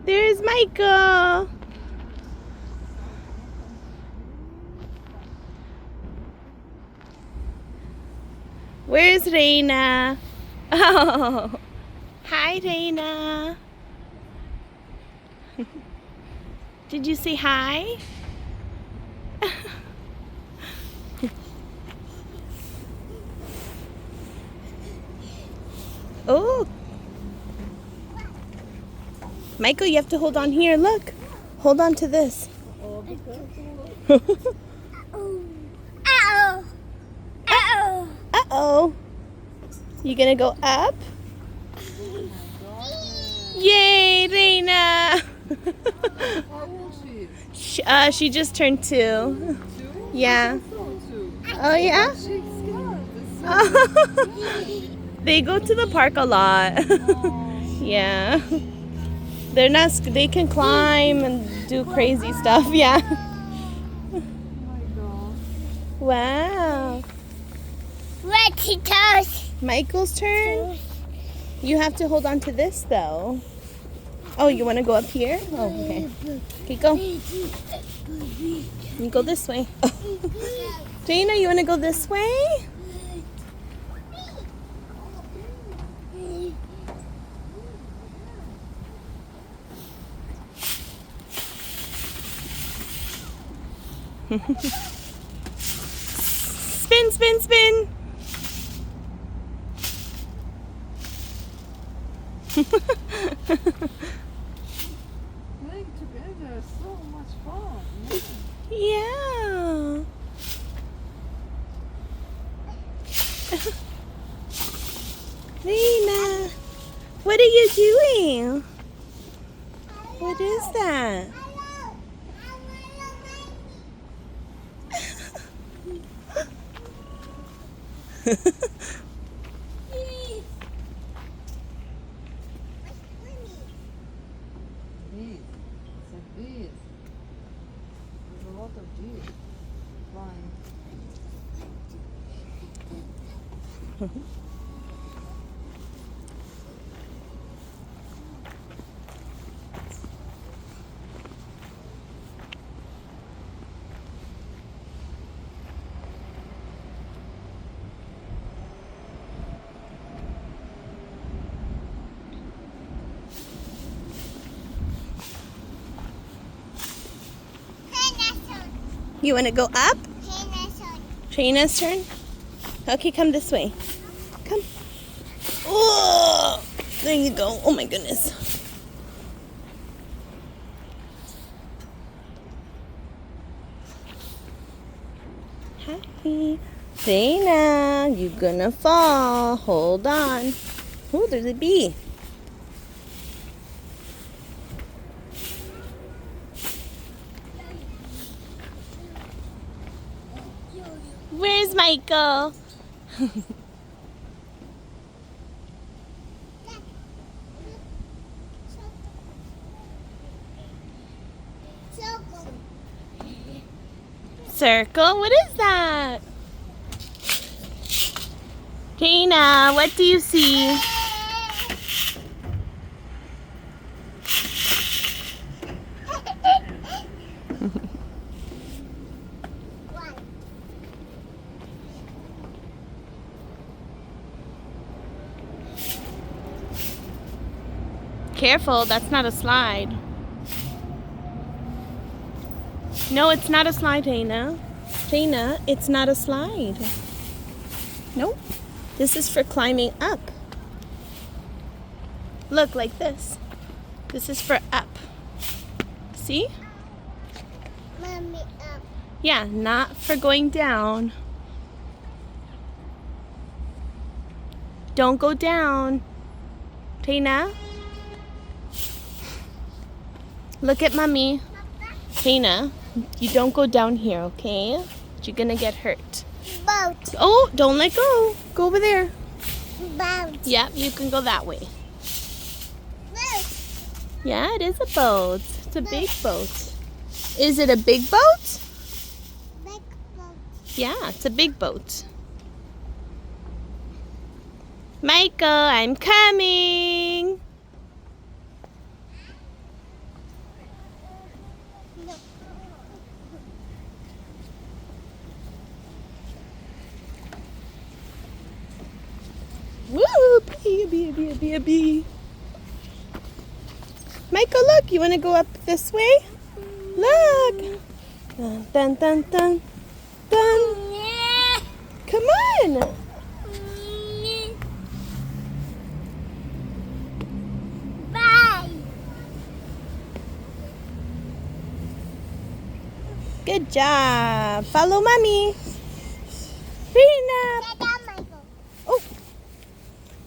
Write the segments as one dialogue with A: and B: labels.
A: There's Michael. Where's Reina? Oh, hi, Reina. Did you say hi? Oh, Michael, you have to hold on here. Look, hold on to this. Uh-oh. You gonna go up? Yay, Reina!
B: How old she is?
A: She just turned 2.
B: 2?
A: Yeah. Oh, yeah?
B: She's scared.
A: They go to the park a lot. Yeah. They're not, they can climb and do crazy stuff. Yeah.
B: Oh my god.
A: Wow.
C: Let's toast.
A: Michael's turn. You have to hold on to this though. Oh, you want to go up here? Oh, okay. Okay, go. You go this way. Jaina, you want to go this way? Spin, spin, spin.
B: Playing together is so much fun.
A: Yeah. Lena, what are you doing? What is that?
B: Bees. It's a bees. There's a lot of bees flying.
A: You want to go up? Trina's turn? Okay, come this way. Come. Oh, there you go. Oh my goodness. Hi. Trina, you're gonna fall. Hold on. Oh, there's a bee. Where's Michael? Circle? What is that? Trina, what do you see? Careful, that's not a slide. No, it's not a slide, Trina. Trina, it's not a slide. Nope. This is for climbing up. Look, like this. This is for up. See?
C: Mommy up.
A: Yeah, not for going down. Don't go down. Trina? Look at Mommy. Trina, you don't go down here, okay? You're gonna get hurt.
C: Boat.
A: Oh, don't let go. Go over there.
C: Boat.
A: Yep, you can go that way.
C: Boat.
A: Yeah, it is a boat. It's a big boat. Is it a big boat?
C: Big boat.
A: Yeah, it's a big boat. Michael, I'm coming. a bee. Michael, look, you want to go up this way? Look. Dun, dun, dun, dun, dun. Come on.
C: Bye.
A: Good job. Follow mommy. Rena.
C: Dada, Michael.
A: Oh,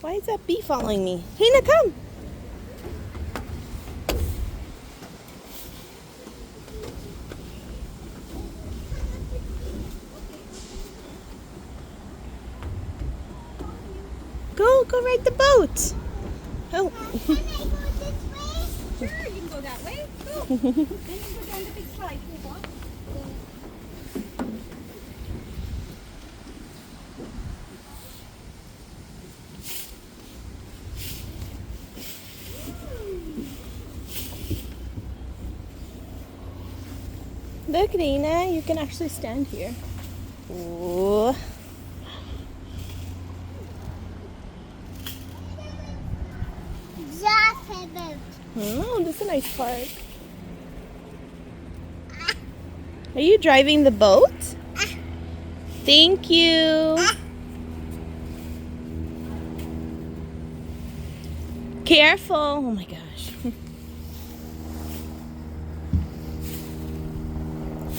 A: why is that bee following me? Rena, come. Go ride the boat. Oh.
C: Can I go this way?
B: Sure, you can go that way. Go. Then you can go down the big slide. Here, walk.
A: Look, Rena, you can actually stand here. Ooh.
C: Just a boat.
A: Oh, this is a nice park. Are you driving the boat? Thank you. Careful. Oh my gosh.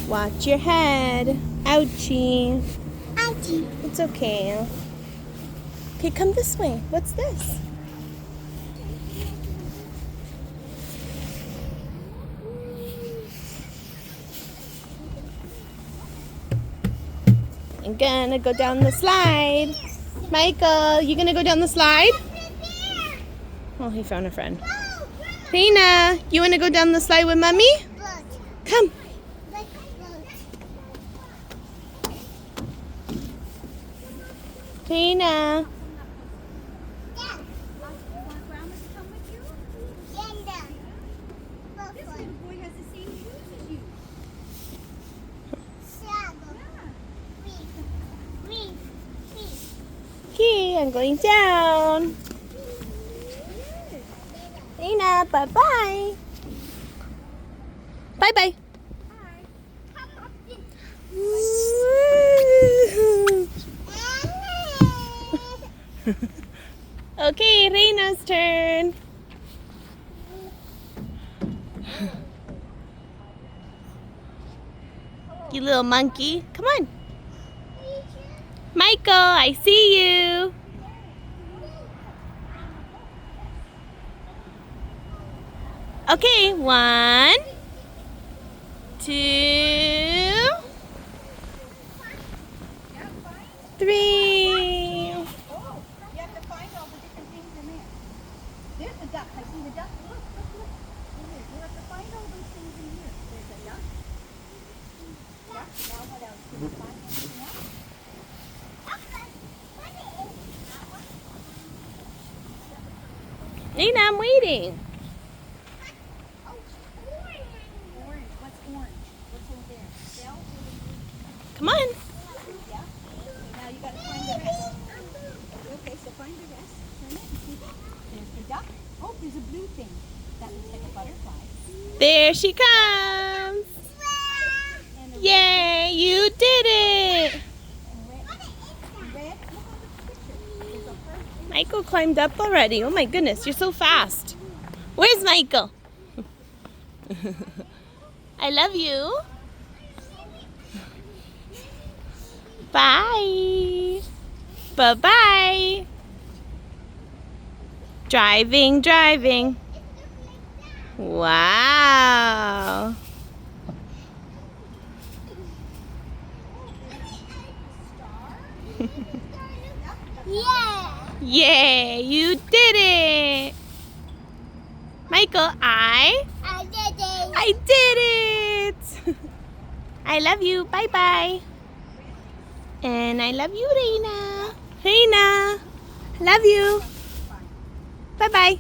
A: Watch your head. Ouchie.
C: Auntie.
A: It's okay. Okay, come this way. What's this? I'm gonna go down the slide. Michael, you gonna go down the slide? Oh, he found a friend. Rena, you wanna go down the slide with mommy?
C: Boat.
A: Come.
C: Like boat.
A: Rena.
C: Yeah.
B: Want Grandma to come with you?
C: Gender.
B: This little boy has the same shoes as you.
C: Shadow. Reef.
A: Okay, I'm going down. Rena, bye-bye. Bye-bye.
C: Come up this.
A: Okay, Rena's turn. You little monkey. Come on. Michael, I see you. Okay, 1, 2, 3.
B: Oh, you have to find all the different things in there. There's the duck. I see the duck. Look. Here, you have to find all those things in here. There's a duck. Duck. Now what else? Can you find anything else?
A: Nina, I'm waiting.
B: Orange. What's orange? What's over there? Shell?
A: Come on.
B: Yeah. Now you got to find the rest. Okay, so find the rest. Turn it. There's the duck. Oh, there's a blue thing. That looks like a butterfly.
A: There she comes.
B: And a
A: Yay, you did it.
B: red. Look on the picture. There's a heart.
A: Michael climbed up already. Oh my goodness, you're so fast. Where's Michael? I love you. Bye. Bye-bye. Driving. Wow.
C: Yeah.
A: Yay, you did it. Michael,
C: I did it.
A: I did it. I love you. Bye-bye. And I love you, Reina. Reina, love you. Bye-bye.